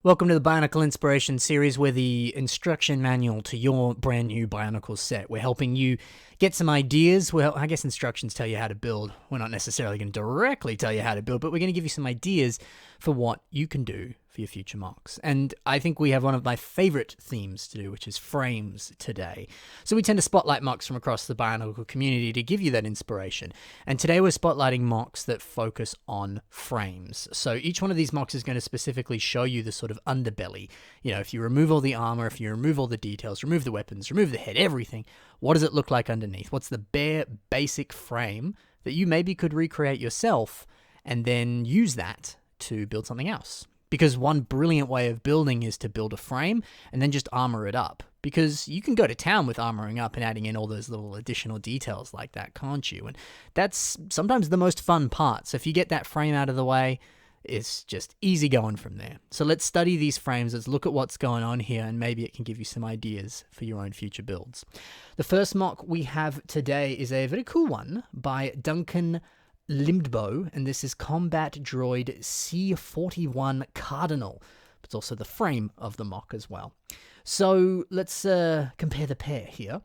Welcome to the Bionicle Inspiration Series. We're the instruction manual to your brand new Bionicle set. We're helping you get some ideas. Well, I guess instructions tell you how to build. We're not necessarily going to directly tell you how to build, but we're going to give you some ideas for what you can do for your future mocks. And I think we have one of my favorite themes to do, which is frames today. So we tend to spotlight mocks from across the Bionicle community to give you that inspiration. And today we're spotlighting mocks that focus on frames. So each one of these mocks is going to specifically show you the sort of underbelly. You know, if you remove all the armor, if you remove all the details, remove the weapons, remove the head, everything, what does it look like underneath? What's the bare basic frame that you maybe could recreate yourself and then use that to build something else? Because one brilliant way of building is to build a frame and then just armor it up. Because you can go to town with armoring up and adding in all those little additional details like that, can't you? And that's sometimes the most fun part. So if you get that frame out of the way, it's just easy going from there. So let's study these frames, let's look at what's going on here, and maybe it can give you some ideas for your own future builds. The first mock we have today is a very cool one by Duncan, Lindbo, and this is Combat Droid C41 Cardinal. It's also the frame of the mock as well. So let's compare the pair here.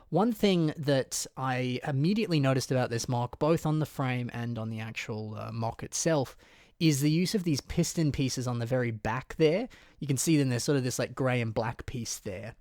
One thing that I immediately noticed about this mock, both on the frame and on the actual mock itself, is the use of these piston pieces on the very back there. You can see them, there's sort of this like grey and black piece there.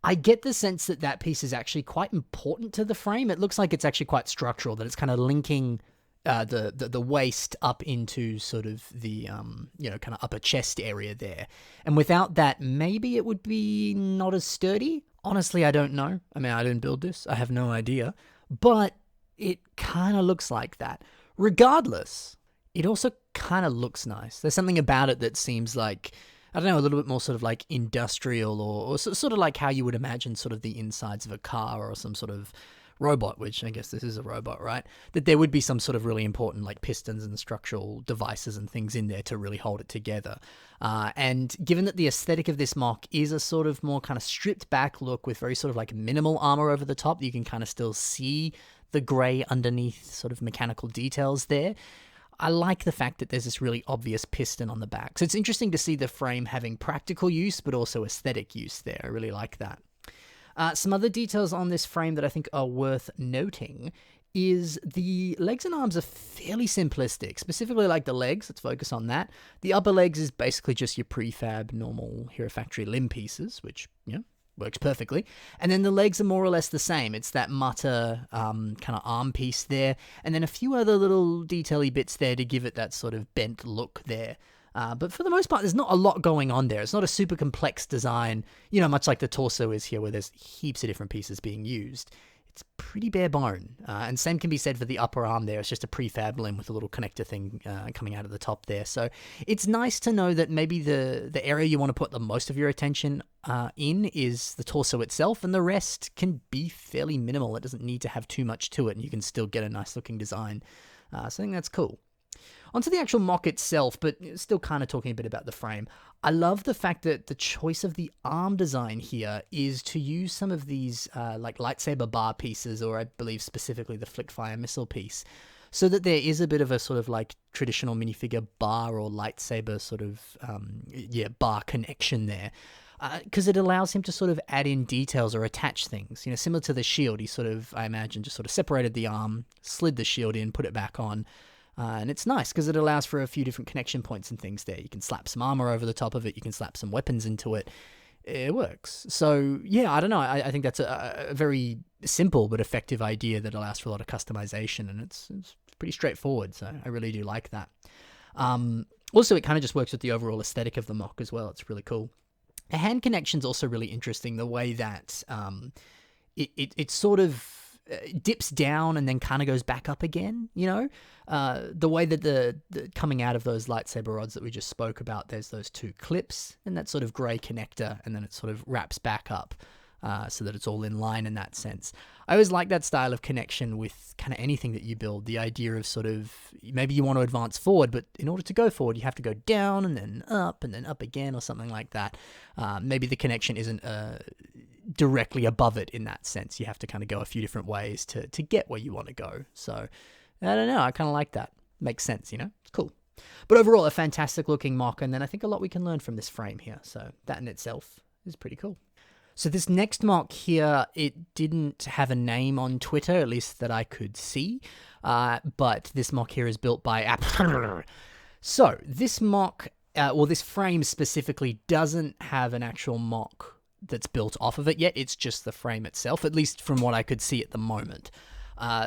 I get the sense that that piece is actually quite important to the frame. It looks like it's actually quite structural, that it's kind of linking the waist up into sort of the kind of upper chest area there. And without that, maybe it would be not as sturdy. Honestly, I don't know. I mean, I didn't build this. I have no idea. But it kind of looks like that. Regardless, it also kind of looks nice. There's something about it that seems like, I don't know, a little bit more sort of like industrial or sort of like how you would imagine sort of the insides of a car or some sort of robot, which I guess this is a robot, right? That there would be some sort of really important like pistons and structural devices and things in there to really hold it together. And given that the aesthetic of this mock is a sort of more kind of stripped back look with very sort of like minimal armor over the top, you can kind of still see the gray underneath sort of mechanical details there. I like the fact that there's this really obvious piston on the back. So it's interesting to see the frame having practical use, but also aesthetic use there. I really like that. Some other details on this frame that I think are worth noting is the legs and arms are fairly simplistic, specifically like the legs. Let's focus on that. The upper legs is basically just your prefab normal Hero Factory limb pieces, which, you know, works perfectly. And then the legs are more or less the same. It's that mutter kind of arm piece there, and then a few other little detail-y bits there to give it that sort of bent look there. But for the most part, there's not a lot going on there. It's not a super complex design, you know, much like the torso is here, where there's heaps of different pieces being used. It's pretty bare bone. And same can be said for the upper arm there. It's just a prefab limb with a little connector thing coming out of the top there. So it's nice to know that maybe the area you want to put the most of your attention in is the torso itself, and the rest can be fairly minimal. It doesn't need to have too much to it, and you can still get a nice looking design. So I think that's cool. Onto the actual mock itself, but still kind of talking a bit about the frame. I love the fact that the choice of the arm design here is to use some of these like lightsaber bar pieces, or I believe specifically the flick fire missile piece, so that there is a bit of a sort of like traditional minifigure bar or lightsaber sort of, bar connection there. Because it allows him to sort of add in details or attach things, you know, similar to the shield. He sort of, I imagine, just sort of separated the arm, slid the shield in, put it back on. And it's nice because it allows for a few different connection points and things there. You can slap some armor over the top of it. You can slap some weapons into it. It works. So, yeah, I don't know. I think that's a very simple but effective idea that allows for a lot of customization, and it's pretty straightforward. So I really do like that. Also, it kind of just works with the overall aesthetic of the mock as well. It's really cool. The hand connection's also really interesting. The way that it sort of dips down and then kind of goes back up again, you know? The way that the coming out of those lightsaber rods that we just spoke about, there's those two clips and that sort of grey connector, and then it sort of wraps back up so that it's all in line in that sense. I always like that style of connection with kind of anything that you build. The idea of sort of, maybe you want to advance forward, but in order to go forward, you have to go down and then up again or something like that. Maybe the connection isn't directly above it in that sense. You have to kind of go a few different ways to get where you want to go. So I don't know, I kind of like that. Makes sense, you know? It's cool. But overall, a fantastic looking mock, and then I think a lot we can learn from this frame here. So that in itself is pretty cool. So this next mock here, it didn't have a name on Twitter, at least that I could see. But this mock here is built by Applecross. So this mock, this frame specifically doesn't have an actual mock that's built off of it yet. It's just the frame itself, at least from what I could see at the moment.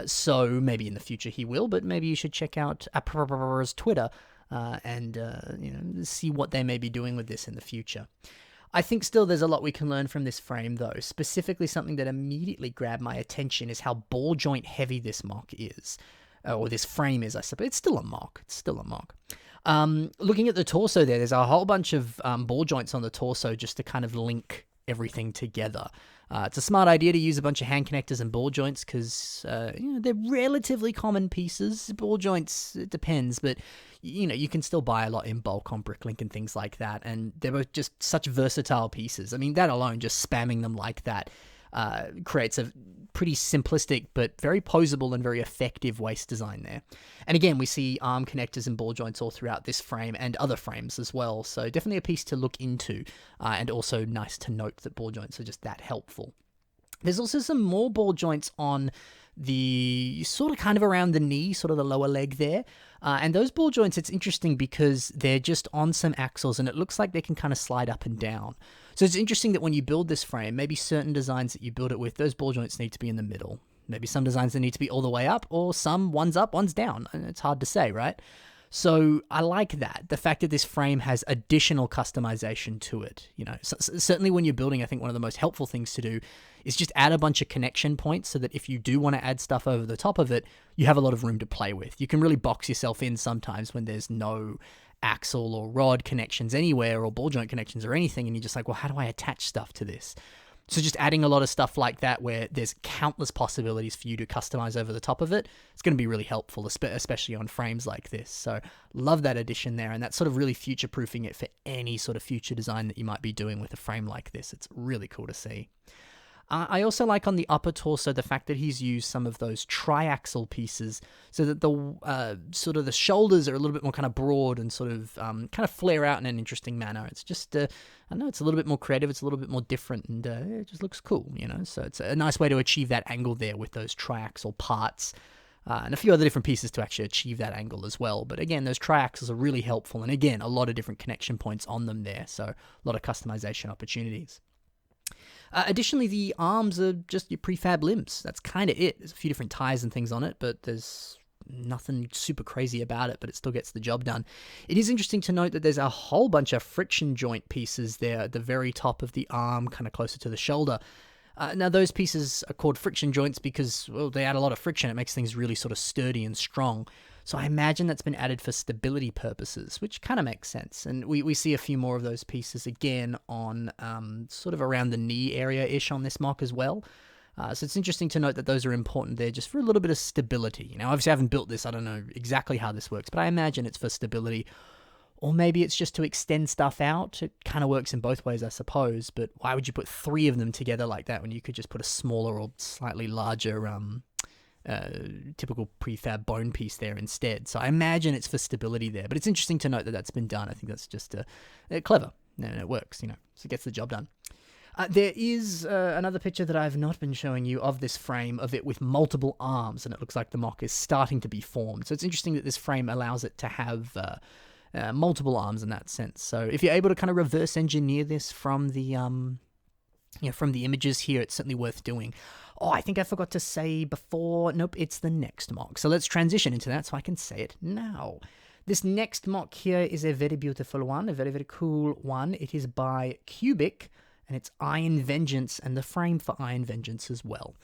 So maybe in the future he will, but maybe you should check out Aprprprprprpr's Twitter and see what they may be doing with this in the future. I think still there's a lot we can learn from this frame, though. Specifically, something that immediately grabbed my attention is how ball joint heavy this mock is. Or this frame is, I suppose. It's still a mock. Looking at the torso there's a whole bunch of ball joints on the torso just to kind of link everything together. It's a smart idea to use a bunch of hand connectors and ball joints because they're relatively common pieces. Ball joints, it depends, but you can still buy a lot in bulk on Bricklink and things like that, and they're both just such versatile pieces. I mean, that alone, just spamming them like that, creates a pretty simplistic but very posable and very effective waist design there. And again, we see arm connectors and ball joints all throughout this frame and other frames as well, so definitely a piece to look into, and also nice to note that ball joints are just that helpful. There's also some more ball joints on the sort of kind of around the knee, sort of the lower leg there. And those ball joints, it's interesting because they're just on some axles and it looks like they can kind of slide up and down. So it's interesting that when you build this frame, maybe certain designs that you build it with, those ball joints need to be in the middle. Maybe some designs that need to be all the way up, or some one's up, one's down. And it's hard to say, right? So I like that. The fact that this frame has additional customization to it. Certainly when you're building, I think one of the most helpful things to do is just add a bunch of connection points so that if you do want to add stuff over the top of it, you have a lot of room to play with. You can really box yourself in sometimes when there's no axle or rod connections anywhere or ball joint connections or anything, and you're just like, well, how do I attach stuff to this? So just adding a lot of stuff like that where there's countless possibilities for you to customize over the top of it, it's going to be really helpful, especially on frames like this. So love that addition there, and that's sort of really future-proofing it for any sort of future design that you might be doing with a frame like this. It's really cool to see. I also like on the upper torso the fact that he's used some of those triaxle pieces so that the sort of the shoulders are a little bit more kind of broad and sort of kind of flare out in an interesting manner. It's just, I know it's a little bit more creative, it's a little bit more different, and it just looks cool, So it's a nice way to achieve that angle there with those triaxle parts. And a few other different pieces to actually achieve that angle as well. But again, those triaxles are really helpful. And again, a lot of different connection points on them there. So a lot of customization opportunities. Additionally, the arms are just your prefab limbs. That's kind of it. There's a few different ties and things on it, but there's nothing super crazy about it, but it still gets the job done. It is interesting to note that there's a whole bunch of friction joint pieces there at the very top of the arm, kind of closer to the shoulder. Now, those pieces are called friction joints because, well, they add a lot of friction. It makes things really sort of sturdy and strong. So I imagine that's been added for stability purposes, which kind of makes sense. And we see a few more of those pieces again on sort of around the knee area-ish on this mock as well. So it's interesting to note that those are important there just for a little bit of stability. Obviously I haven't built this. I don't know exactly how this works, but I imagine it's for stability. Or maybe it's just to extend stuff out. It kind of works in both ways, I suppose. But why would you put three of them together like that when you could just put a smaller or slightly larger typical prefab bone piece there instead? So I imagine it's for stability there. But it's interesting to note that that's been done. I think that's just clever. And it works, so it gets the job done. There is another picture that I've not been showing you of this frame, of it with multiple arms. And it looks like the mock is starting to be formed. So it's interesting that this frame allows it to have multiple arms in that sense. So if you're able to kind of reverse engineer this from the from the images here, it's certainly worth doing. Oh, I think I forgot to say before. Nope, it's the next mock. So let's transition into that so I can say it now. This next mock here is a very beautiful one, a very, very cool one. It is by Kubik, and it's Iron Vengeance, and the frame for Iron Vengeance as well.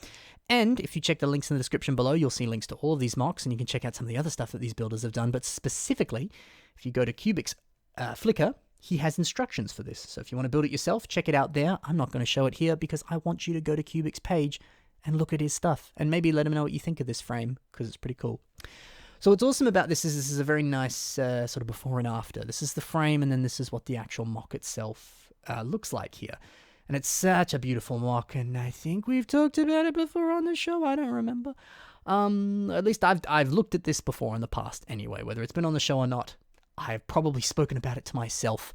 And if you check the links in the description below, you'll see links to all of these mocks, and you can check out some of the other stuff that these builders have done. But specifically, if you go to Kubik's Flickr, he has instructions for this. So if you want to build it yourself, check it out there. I'm not going to show it here because I want you to go to Kubik's page and look at his stuff, and maybe let him know what you think of this frame, because it's pretty cool. So what's awesome about this is a very nice sort of before and after. This is the frame, and then this is what the actual mock itself looks like here. And it's such a beautiful mock, and I think we've talked about it before on the show. I don't remember. At least I've looked at this before in the past anyway, whether it's been on the show or not. I've probably spoken about it to myself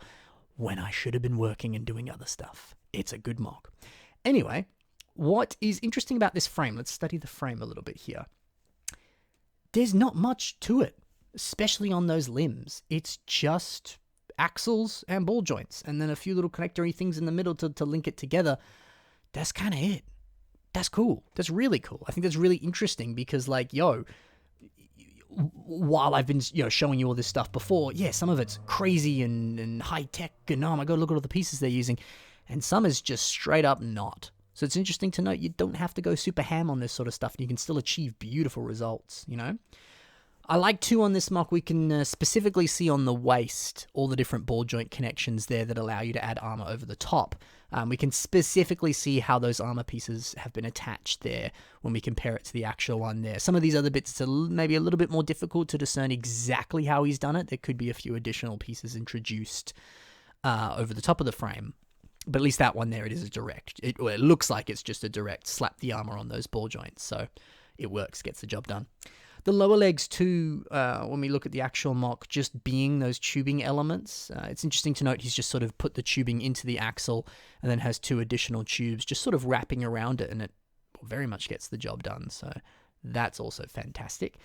when I should have been working and doing other stuff. It's a good mock. Anyway, what is interesting about this frame, let's study the frame a little bit here. There's not much to it, especially on those limbs. It's just axles and ball joints, and then a few little connectory things in the middle to link it together. That's kind of it. That's cool. That's really cool. I think that's really interesting because, like, while I've been, showing you all this stuff before, yeah, some of it's crazy and high-tech, and oh my god, look at all the pieces they're using, and some is just straight up not. So it's interesting to note you don't have to go super ham on this sort of stuff, and you can still achieve beautiful results, I like too on this mock, we can specifically see on the waist all the different ball joint connections there that allow you to add armor over the top. We can specifically see how those armor pieces have been attached there when we compare it to the actual one there. Some of these other bits, it's maybe a little bit more difficult to discern exactly how he's done it. There could be a few additional pieces introduced over the top of the frame. But at least that one there, it is a direct. It looks like it's just a direct slap the armor on those ball joints. So it works, gets the job done. The lower legs too, when we look at the actual mock, just being those tubing elements, it's interesting to note he's just sort of put the tubing into the axle and then has two additional tubes just sort of wrapping around it, and it very much gets the job done. So that's also fantastic.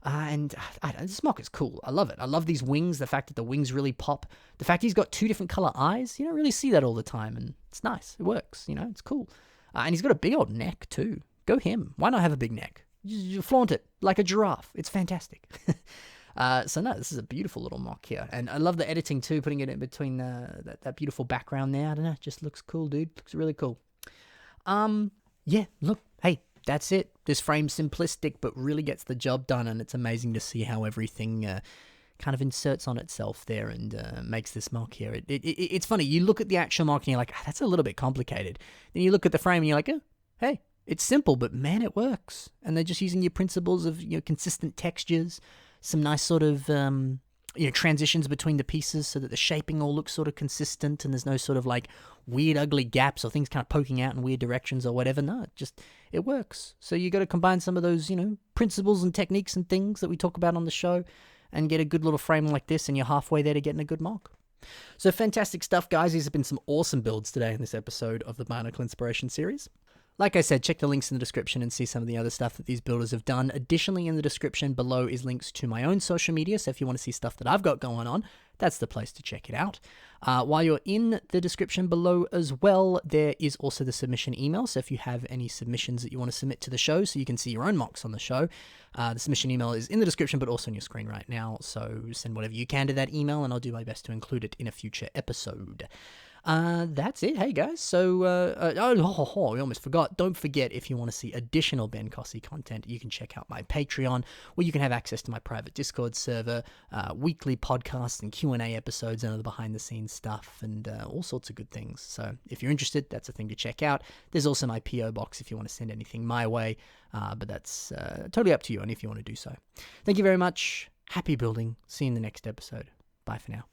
And this mock is cool. I love it. I love these wings, the fact that the wings really pop. The fact he's got two different color eyes, you don't really see that all the time, and it's nice. It works, it's cool. And he's got a big old neck too. Go him. Why not have a big neck? You flaunt it like a giraffe. It's fantastic. So no, this is a beautiful little mock here. And I love the editing too, putting it in between that beautiful background there. I don't know, it just looks cool, dude. Looks really cool. Yeah, look, hey, that's it. This frame's simplistic, but really gets the job done, and it's amazing to see how everything kind of inserts on itself there and makes this mock here. It's funny, you look at the actual mock and you're like, that's a little bit complicated. Then you look at the frame and you're like, oh, hey, it's simple, but man, it works. And they're just using your principles of consistent textures, some nice sort of transitions between the pieces so that the shaping all looks sort of consistent and there's no sort of like weird ugly gaps or things kind of poking out in weird directions or whatever. No, it works. So you got to combine some of those principles and techniques and things that we talk about on the show and get a good little frame like this, and you're halfway there to getting a good mock. So fantastic stuff, guys. These have been some awesome builds today in this episode of the Bionicle Inspiration series. Like I said, check the links in the description and see some of the other stuff that these builders have done. Additionally, in the description below is links to my own social media, so if you want to see stuff that I've got going on, that's the place to check it out. While you're in the description below as well, there is also the submission email, so if you have any submissions that you want to submit to the show so you can see your own mocks on the show, the submission email is in the description but also on your screen right now, so send whatever you can to that email and I'll do my best to include it in a future episode. That's it. Hey guys, so we almost forgot. Don't forget, if you want to see additional Ben Cossy content, you can check out my Patreon, where you can have access to my private Discord server, weekly podcasts and Q&A episodes and other behind the scenes stuff, and all sorts of good things. So if you're interested, that's a thing to check out. There's also my PO box if you want to send anything my way, but that's totally up to you and if you want to do so. Thank you very much. Happy building. See you in the next episode. Bye for now.